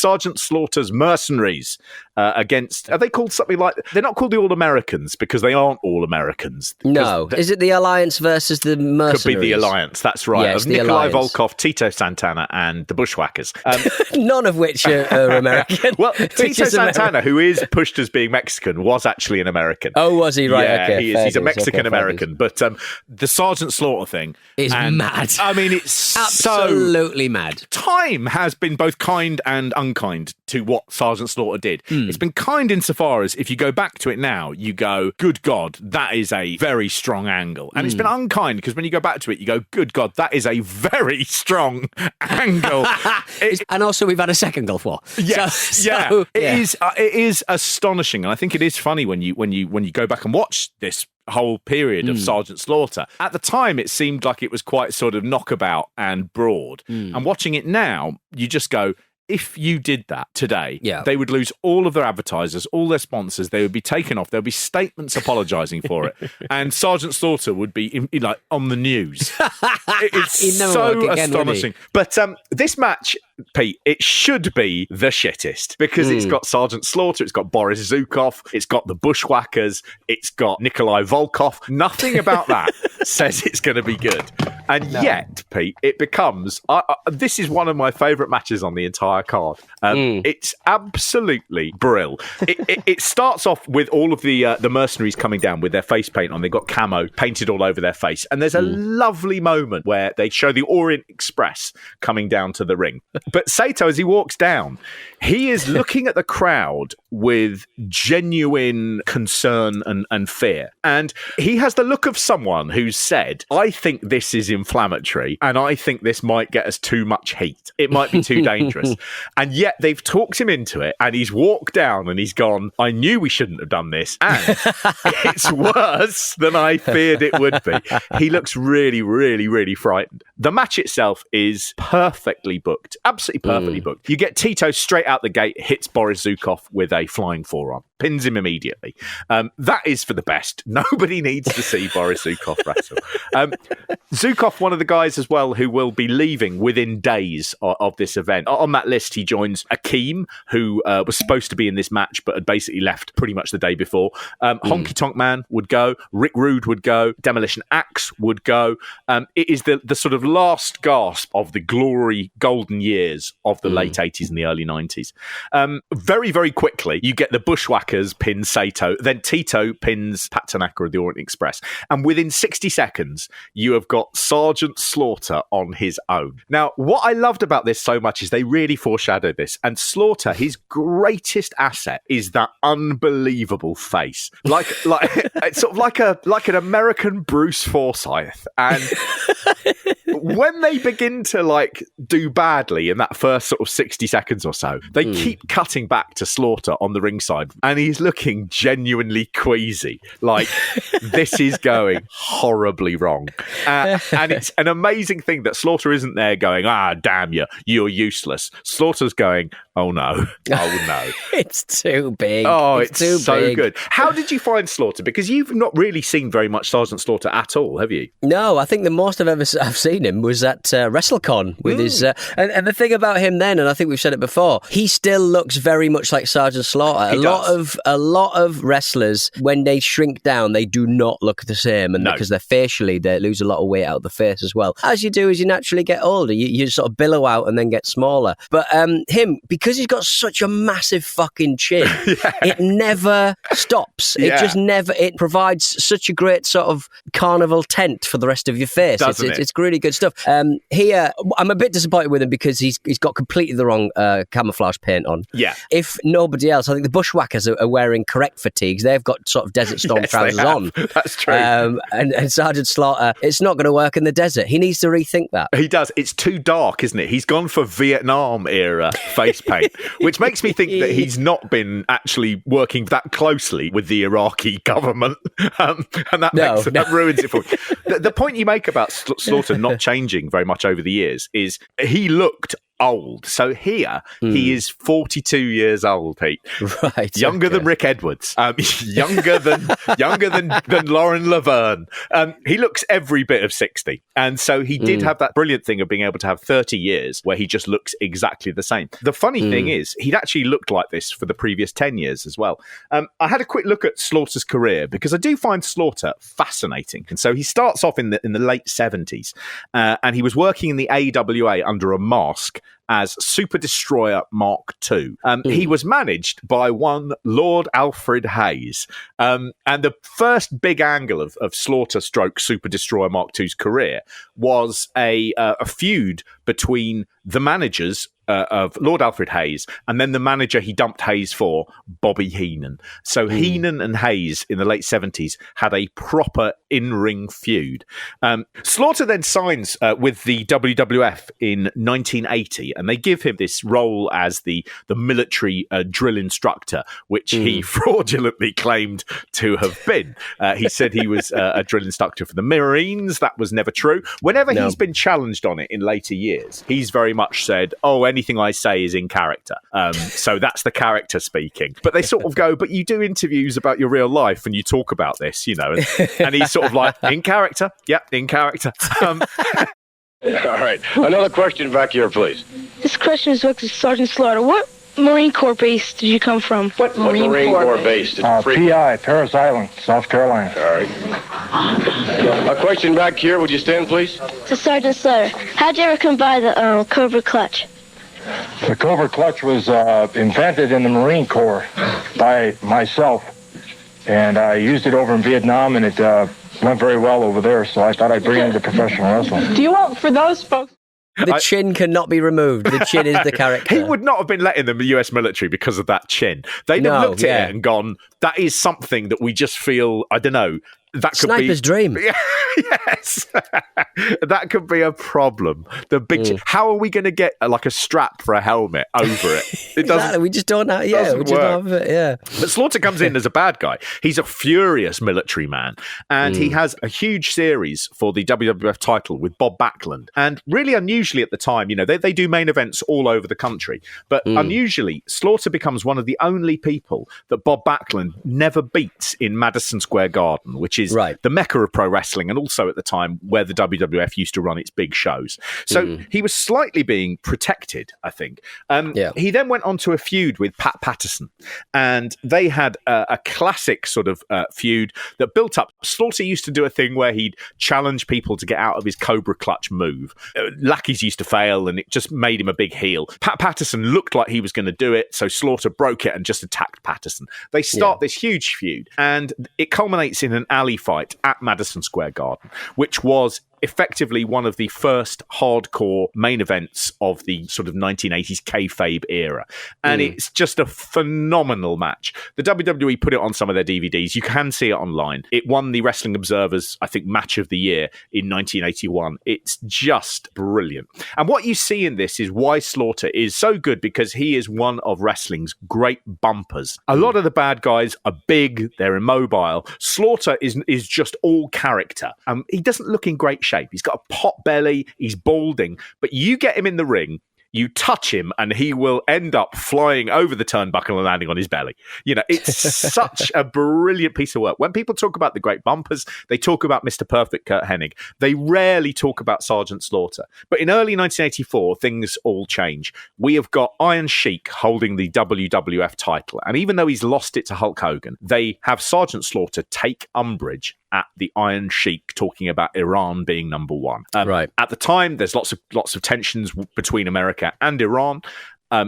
Sergeant Slaughter's mercenaries against, are they called something like, they're not called the All-Americans because they aren't All-Americans. No. Is it the Alliance versus the mercenaries? Could be the Alliance, that's right. Yes, of Nikolai Volkov, Tito Santana, and the Bushwhackers. None of which are American. Well, Tito Santana, who is pushed as being Mexican, was actually an American. Oh, was he? Right, yeah, okay. he is. He's a Mexican-American. But the Sergeant Slaughter thing is mad. I mean, it's absolutely mad. Time has been both kind and unkind to what Sergeant Slaughter did. It's been kind insofar as if you go back to it now, you go, good God, that is a very strong angle. And it's been unkind because when you go back to it, you go, good God, that is a very strong angle. And also we've had a second Gulf War. Yes, It is astonishing. And I think it is funny when you go back and watch this whole period of Sergeant Slaughter. At the time, it seemed like it was quite sort of knockabout and broad. And watching it now, you just go, if you did that today, they would lose all of their advertisers, all their sponsors. They would be taken off. There would be statements apologising for it. And Sergeant Slaughter would be on the news. It's so astonishing. But this match, Pete, it should be the shittest because it's got Sergeant Slaughter, it's got Boris Zukov, it's got the Bushwhackers, it's got Nikolai Volkov. Nothing about that says it's going to be good. And yet, Pete, it becomes... this is one of my favourite matches on the entire card. It's absolutely brill. It starts off with all of the mercenaries coming down with their face paint on. They've got camo painted all over their face. And there's a lovely moment where they show the Orient Express coming down to the ring. But Sato, as he walks down, he is looking at the crowd with genuine concern and fear. And he has the look of someone who's said, I think this is inflammatory and I think this might get us too much heat. It might be too dangerous. And yet they've talked him into it and he's walked down and he's gone, I knew we shouldn't have done this. And it's worse than I feared it would be. He looks really, really, really frightened. The match itself is perfectly booked. Absolutely perfectly booked. You get Tito straight out the gate, hits Boris Zukov with a flying forearm, pins him immediately. That is for the best. Nobody needs to see Boris Zukov wrestle. Zukov, one of the guys as well who will be leaving within days of this event. On that list, he joins Akeem, who was supposed to be in this match but had basically left pretty much the day before. Honky Tonk Man would go. Rick Rude would go. Demolition Axe would go. It is the sort of last gasp of the glory golden years of the late 80s and the early 90s. Very, very quickly, you get the Bushwhackers pin Sato, then Tito pins Pat Tanaka of the Orient Express. And within 60 seconds, you have got Sergeant Slaughter on his own. Now, what I loved about this so much is they really foreshadowed this. And Slaughter, his greatest asset is that unbelievable face. It's sort of like an American Bruce Forsyth. And when they begin to do badly in that first sort of 60 seconds or so, they keep cutting back to Slaughter on the ringside and he's looking genuinely queasy. Like, this is going horribly wrong. And it's an amazing thing that Slaughter isn't there going, damn you, you're useless. Slaughter's going, oh no, oh no. It's too big. Oh, it's too so big. Good. How did you find Slaughter? Because you've not really seen very much Sergeant Slaughter at all, have you? No, I think the most I've seen him was at WrestleCon with his... and the thing about him then, and I think we've said it before, he still looks very much like Sergeant Slaughter. A lot of wrestlers, when they shrink down, they do not look the same, and because they're facially, they lose a lot of weight out of the face as well. As you do as you naturally get older, you sort of billow out and then get smaller. But him, because he's got such a massive fucking chin, it never stops. It just never... It provides such a great sort of carnival tent for the rest of your face. It's really good stuff. Here, I'm a bit disappointed with him because he's got completely the wrong camouflage paint on. Yeah. If nobody else, I think the Bushwhackers are wearing correct fatigues. They've got sort of Desert Storm trousers on. That's true. And Sergeant Slaughter, it's not going to work in the desert. He needs to rethink that. He does. It's too dark, isn't it? He's gone for Vietnam era face paint, which makes me think that he's not been actually working that closely with the Iraqi government. And that ruins it for me. The point you make about Slaughter not changing very much over the years is he looked old. So here he is 42 years old, Pete. Right. Younger than Rick Edwards. Younger than Lauren Laverne. He looks every bit of 60. And so he did have that brilliant thing of being able to have 30 years where he just looks exactly the same. The funny thing is, he'd actually looked like this for the previous 10 years as well. I had a quick look at Slaughter's career because I do find Slaughter fascinating. And so he starts off in the late 70s and he was working in the AWA under a mask as Super Destroyer Mark II. He was managed by one Lord Alfred Haynes. And the first big angle of Slaughter stroke Super Destroyer Mark II's career was a feud between the managers of Lord Alfred Haynes and then the manager he dumped Haynes for, Bobby Heenan. So Heenan and Haynes in the late 70s had a proper in-ring feud. Slaughter then signs with the WWF in 1980 and they give him this role as the military drill instructor, which he fraudulently claimed to have been. He said he was a drill instructor for the Marines. That was never true. Whenever he's been challenged on it in later years, he's very much said, anything I say is in character. So that's the character speaking. But they sort of go, but you do interviews about your real life and you talk about this, and he's sort of like, in character? Yep, in character. All right. Another question back here, please. This question is directed to Sergeant Slaughter. What Marine Corps base did you come from? What Marine Corps base? PI, Parris Island, South Carolina. All right. A question back here. Would you stand, please? To Sergeant Slaughter. How'd you ever come by the Cobra Clutch? The Cobra Clutch was invented in the Marine Corps by myself, and I used it over in Vietnam, and it went very well over there, so I thought I'd bring it into professional wrestling. Do you want, for those folks... The chin cannot be removed. The chin is the character. He would not have been let in the US military because of that chin. They'd have looked at it and gone, that is something that we just feel, I don't know, that could Sniper's dream. Yes. That could be a problem. The big how are we going to get like a strap for a helmet over it? It doesn't. Exactly. We just don't have. Yeah, we just don't have it. Yeah. But Slaughter comes in as a bad guy. He's a furious military man, and he has a huge series for the WWF title with Bob Backlund. And really unusually at the time, they do main events all over the country, but unusually Slaughter becomes one of the only people that Bob Backlund never beats in Madison Square Garden, which is the mecca of pro wrestling, and also at the time where the WWF used to run its big shows. So he was slightly being protected, I think. He then went on to a feud with Pat Patterson, and they had a classic sort of feud that built up. Slaughter used to do a thing where he'd challenge people to get out of his Cobra Clutch move. Lackeys used to fail, and it just made him a big heel. Pat Patterson looked like he was going to do it, so Slaughter broke it and just attacked Patterson. They start this huge feud, and it culminates in an alley fight at Madison Square Garden, which was effectively one of the first hardcore main events of the sort of 1980s kayfabe era. And it's just a phenomenal match. The WWE put it on some of their DVDs. You can see it online. It won the Wrestling Observer's, I think, Match of the Year in 1981. It's just brilliant. And what you see in this is why Slaughter is so good, because he is one of wrestling's great bumpers. A lot of the bad guys are big, they're immobile. Slaughter is just all character. He doesn't look in great shape. He's got a pot belly, he's balding, but you get him in the ring, you touch him, and he will end up flying over the turnbuckle and landing on his belly. It's such a brilliant piece of work. When people talk about the great bumpers, they talk about Mr. Perfect Kurt Hennig. They rarely talk about Sergeant Slaughter. But in early 1984, things all change. We have got Iron Sheik holding the WWF title. And even though he's lost it to Hulk Hogan, they have Sergeant Slaughter take umbrage at the Iron Sheik talking about Iran being number one. At the time, there's lots of tensions between America and Iran.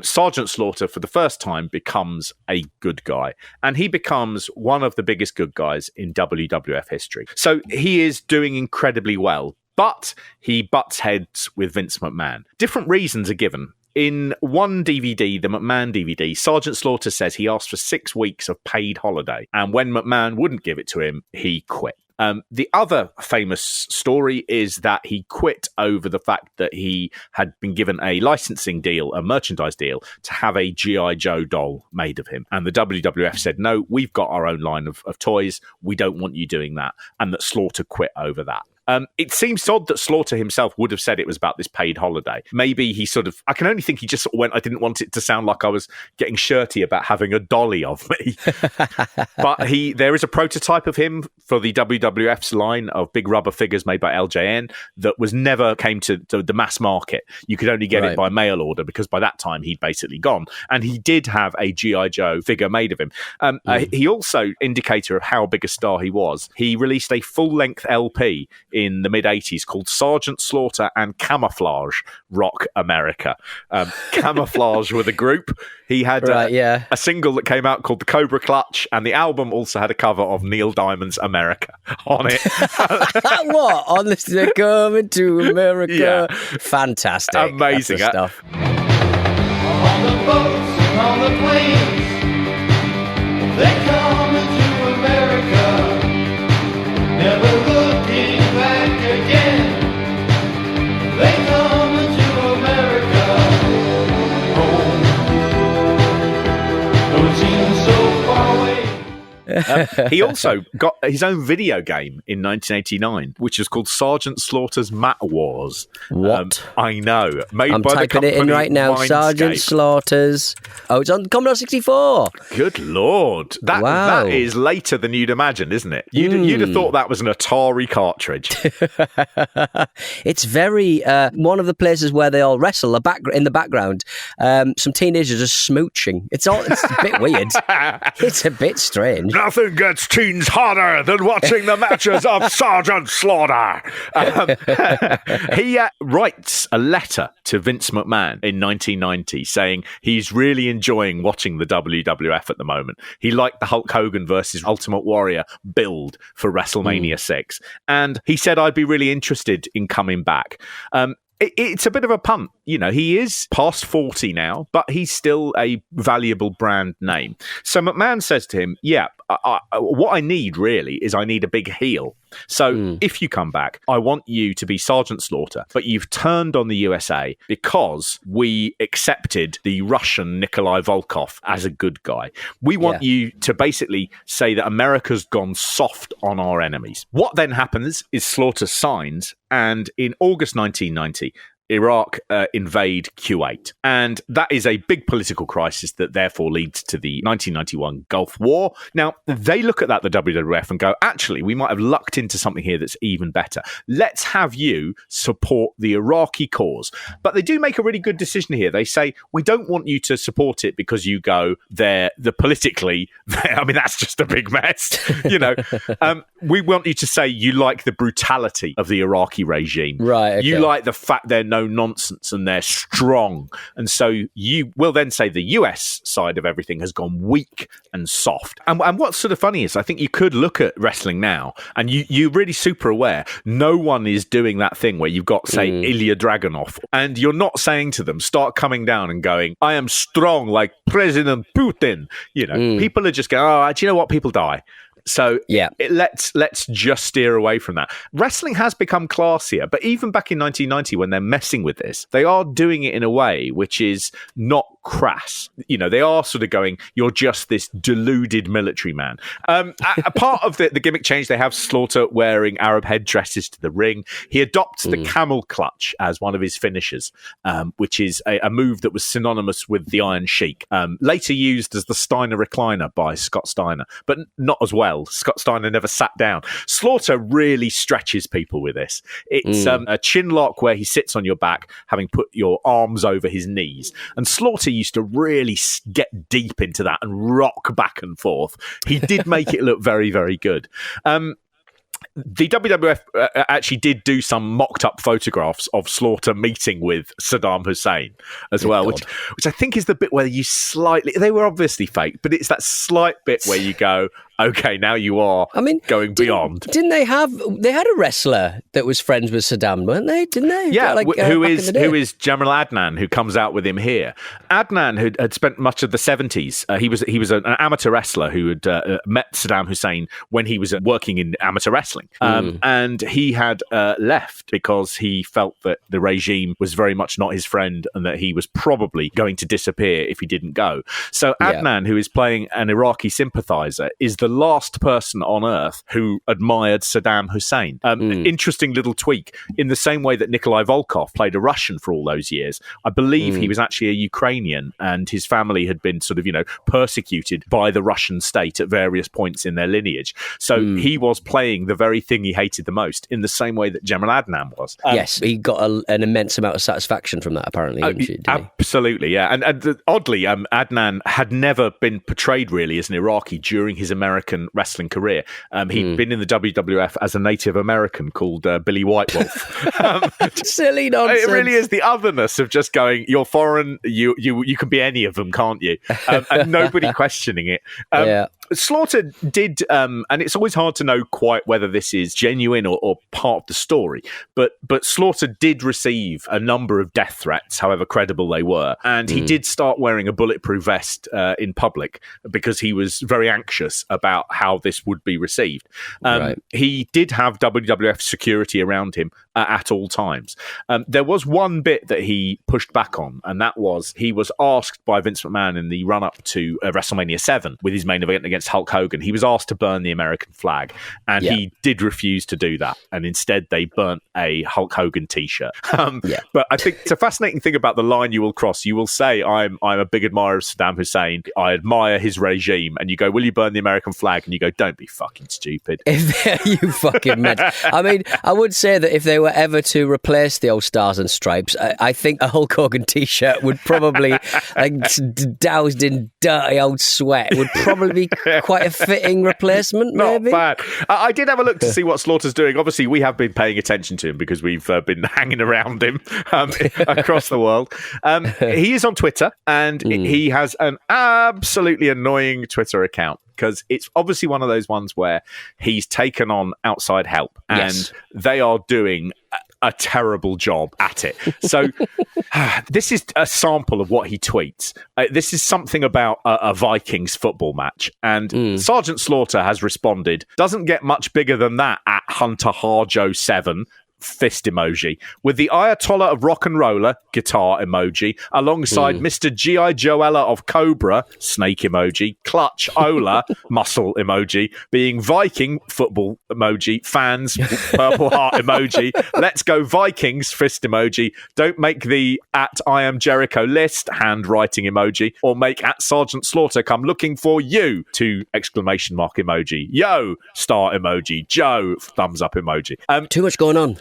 Sergeant Slaughter, for the first time, becomes a good guy, and he becomes one of the biggest good guys in WWF history. So he is doing incredibly well, but he butts heads with Vince McMahon. Different reasons are given. In one DVD, the McMahon DVD, Sergeant Slaughter says he asked for 6 weeks of paid holiday, and when McMahon wouldn't give it to him, he quit. The other famous story is that he quit over the fact that he had been given a licensing deal, a merchandise deal, to have a G.I. Joe doll made of him. And the WWF said, no, we've got our own line of toys. We don't want you doing that. And that Slaughter quit over that. It seems odd that Slaughter himself would have said it was about this paid holiday. Maybe he I can only think he just sort of went, I didn't want it to sound like I was getting shirty about having a dolly of me. But there is a prototype of him for the WWF's line of big rubber figures made by LJN that never came to the mass market. You could only get it by mail order because by that time he'd basically gone. And he did have a G.I. Joe figure made of him. He also, indicator of how big a star he was, he released a full-length LP in the mid-'80s called Sergeant Slaughter and Camouflage Rock America. Camouflage were the group. He had a single that came out called The Cobra Clutch, and the album also had a cover of Neil Diamond's America on it. What? On the Coming to America. Yeah. Fantastic. Amazing. Stuff. On the boats and on the planes, they come into America, never looking back again. They come into America, home, though it seems so far away. He also got his own video game in 1989, which is called Sergeant Slaughter's Mat Wars. What? I know. Made I'm by the typing company it in right now. Mindscape. Sergeant Slaughter's. Oh, it's on Commodore 64. Good Lord. That is later than you'd imagined, isn't it? You'd have thought that was an Atari cartridge. It's very one of the places where they all wrestle. In the background, some teenagers are smooching. It's a bit weird. It's a bit strange. Nothing gets teens harder than watching the matches of Sergeant Slaughter. He writes a letter to Vince McMahon in 1990 saying he's really enjoying watching the WWF at the moment. He liked the Hulk Hogan versus Ultimate Warrior build for WrestleMania 6. And he said, I'd be really interested in coming back. It's a bit of a punt. You know, he is past 40 now, but he's still a valuable brand name. So McMahon says to him, what I need really is I need a big heel. So if you come back, I want you to be Sergeant Slaughter, but you've turned on the USA because we accepted the Russian Nikolai Volkov as a good guy. We want you to basically say that America's gone soft on our enemies. What then happens is Slaughter signs, and in August 1990, Iraq invade Kuwait. And that is a big political crisis that therefore leads to the 1991 Gulf War. Now, they look at that, the WWF, and go, actually, we might have lucked into something here that's even better. Let's have you support the Iraqi cause. But they do make a really good decision here. They say, we don't want you to support it because you go, politically, I mean, that's just a big mess. You know, we want you to say you like the brutality of the Iraqi regime. Right. Okay. You like the fact they're no nonsense and they're strong. And so you will then say the US side of everything has gone weak and soft. And what's sort of funny is I think you could look at wrestling now and you're really super aware no one is doing that thing where you've got, say, Ilya Dragunov, and you're not saying to them, start coming down and going, I am strong like President Putin. You know, people are just going, oh, do you know what? People die. So let's just steer away from that. Wrestling has become classier, but even back in 1990 when they're messing with this, they are doing it in a way which is not crass. You know, they are sort of going, you're just this deluded military man. A part of the gimmick change, they have Slaughter wearing Arab headdresses to the ring. He adopts the camel clutch as one of his finishers, which is a move that was synonymous with the Iron Sheik, later used as the Steiner recliner by Scott Steiner, but not as well. Scott Steiner never sat down. Slaughter really stretches people with this. It's a chin lock where he sits on your back, having put your arms over his knees. And Slaughter used to really get deep into that and rock back and forth. He did make it look very, very good. The WWF actually did do some mocked-up photographs of Slaughter meeting with Saddam Hussein as well, which I think is the bit where you slightly... They were obviously fake, but it's that slight bit where you go, okay, now you are going beyond. Didn't they have... They had a wrestler that was friends with Saddam, weren't they? Didn't they? Yeah, who is Jamal Adnan, who comes out with him here. Adnan had spent much of the 70s. He was an amateur wrestler who had met Saddam Hussein when he was working in amateur wrestling. And he had left because he felt that the regime was very much not his friend and that he was probably going to disappear if he didn't go. So Adnan, who is playing an Iraqi sympathizer, is the the last person on earth who admired Saddam Hussein. Interesting little tweak. In the same way that Nikolai Volkov played a Russian for all those years, I believe he was actually a Ukrainian, and his family had been sort of, persecuted by the Russian state at various points in their lineage. So he was playing the very thing he hated the most, in the same way that General Adnan was. Yes, he got an immense amount of satisfaction from that, apparently, didn't he? Absolutely, yeah. And oddly, Adnan had never been portrayed really as an Iraqi during his American wrestling career. He'd been in the WWF as a Native American called Billy White Wolf. Silly nonsense. It really is the otherness of just going, you're foreign, you can be any of them, can't you? And nobody questioning it. Slaughter did, and it's always hard to know quite whether this is genuine or part of the story, but Slaughter did receive a number of death threats, however credible they were, and he did start wearing a bulletproof vest in public because he was very anxious about how this would be received. He did have WWF security around him at all times. There was one bit that he pushed back on, and that was he was asked by Vince McMahon in the run-up to WrestleMania 7 with his main event against Hulk Hogan. He was asked to burn the American flag, and he did refuse to do that, and instead they burnt a Hulk Hogan t-shirt. But I think it's a fascinating thing about the line you will cross. You will say, I'm a big admirer of Saddam Hussein, I admire his regime, and you go, will you burn the American flag? And you go, don't be fucking stupid. You fucking mad. I mean, I would say that if they were ever to replace the old Stars and Stripes, I think a Hulk Hogan t-shirt would probably, doused in dirty old sweat, would probably be quite a fitting replacement. Not maybe? bad. I did have a look to see what Slaughter's doing. Obviously, we have been paying attention to him because we've been hanging around him across the world. He is on Twitter, and he has an absolutely annoying Twitter account, because it's obviously one of those ones where he's taken on outside help, and they are doing a terrible job at it. So this is a sample of what he tweets. This is something about a Vikings football match, and Sergeant Slaughter has responded, doesn't get much bigger than that at Hunter Harjo 7. Fist emoji, with the Ayatollah of rock and roller guitar emoji, alongside Mr. G.I. Joella of Cobra snake emoji, Clutch Ola muscle emoji, being Viking football emoji, fans purple heart emoji, let's go Vikings fist emoji, don't make the at I am Jericho list handwriting emoji, or make at Sergeant Slaughter come looking for you 2 exclamation mark emoji, yo star emoji, Joe thumbs up emoji. Too much going on.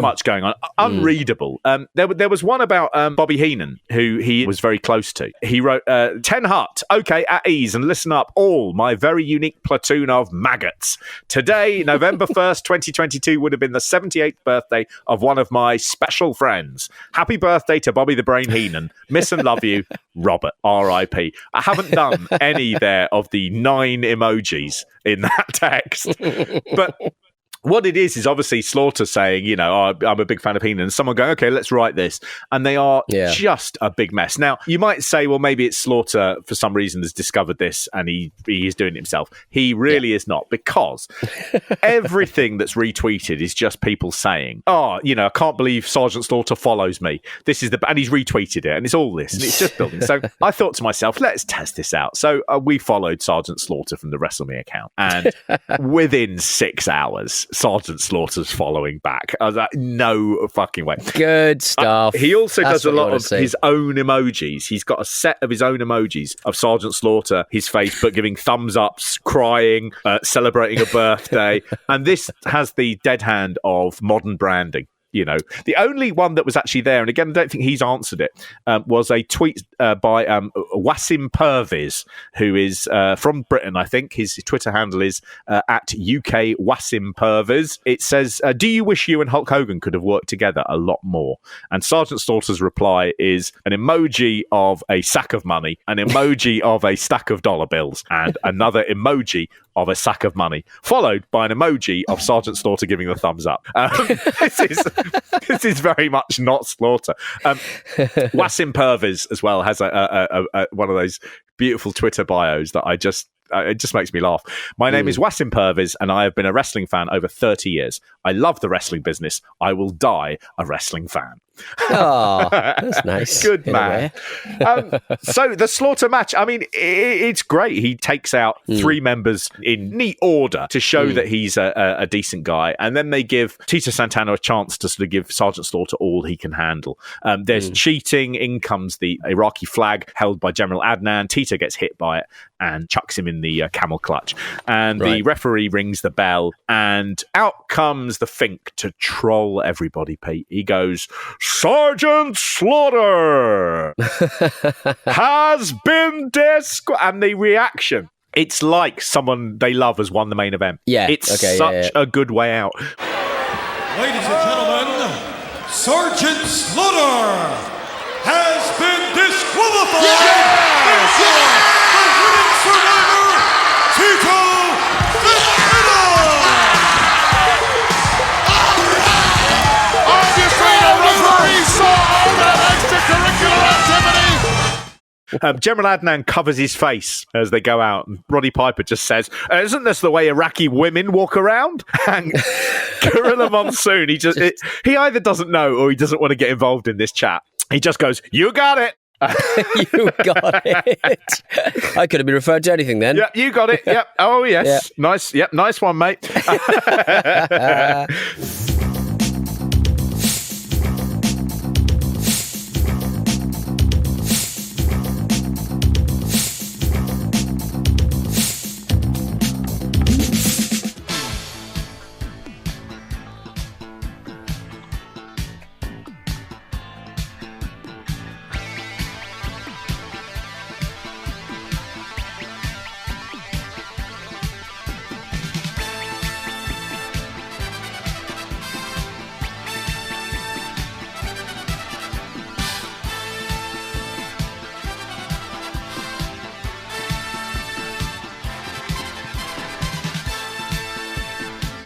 Much going on. Unreadable. There was one about Bobby Heenan, who he was very close to. He wrote, 10 Hart, okay, at ease, and listen up, all my very unique platoon of maggots. Today, November 1st, 2022, would have been the 78th birthday of one of my special friends. Happy birthday to Bobby the Brain Heenan. Miss and love you, Robert, R.I.P. I haven't done any there of the 9 emojis in that text. But what it is obviously Slaughter saying, I'm a big fan of Heenan, and someone going, okay, let's write this. And they are just a big mess. Now, you might say, well, maybe it's Slaughter, for some reason, has discovered this and he is doing it himself. He really is not, because everything that's retweeted is just people saying, I can't believe Sergeant Slaughter follows me. This is and he's retweeted it, and it's all this, and it's just building. So I thought to myself, let's test this out. So we followed Sergeant Slaughter from the WrestleMania account, and within 6 hours, Sergeant Slaughter's following back. I was like, no fucking way. Good stuff. He also does a lot of his own emojis. He's got a set of his own emojis of Sergeant Slaughter, his face, but giving thumbs ups, crying, celebrating a birthday. And this has the dead hand of modern branding. The only one that was actually there, and again, I don't think he's answered it, was a tweet by Wasim Perviz, who is from Britain, I think. His Twitter handle is at UK Wasim Perviz. It says, do you wish you and Hulk Hogan could have worked together a lot more? And Sergeant Slaughter's reply is an emoji of a sack of money, an emoji of a stack of dollar bills, and another emoji of a sack of money, followed by an emoji of Sergeant Slaughter giving the thumbs up. This is very much not Slaughter. Wasim Perviz as well has a one of those beautiful Twitter bios that I just it just makes me laugh. My name is Wasim Purvis, and I have been a wrestling fan over 30 years. I love the wrestling business. I will die a wrestling fan. Oh, that's nice. Good man. So the slaughter match, I mean, it's great. He takes out 3 members in neat order to show that he's a decent guy. And then they give Tito Santana a chance to sort of give Sergeant Slaughter all he can handle. There's cheating. In comes the Iraqi flag held by General Adnan. Tito gets hit by it and chucks him in the camel clutch. And the referee rings the bell, and out comes the Fink to troll everybody, Pete. He goes, Sergeant Slaughter has been and the reaction, it's like someone they love has won the main event. Yeah, it's such a good way out. Ladies and gentlemen, Sergeant Slaughter has been disqualified. The winning survivor, Tito Santana. Obviously, the referee saw all that extracurricular activity. General Adnan covers his face as they go out, and Roddy Piper just says, "Isn't this the way Iraqi women walk around?" And Gorilla Monsoon, he either doesn't know or he doesn't want to get involved in this chat. He just goes, "You got it." You got it. I could have been referred to anything then. Yep, you got it. Yep. Oh, yes. Yeah. Nice. Yep, nice one, mate.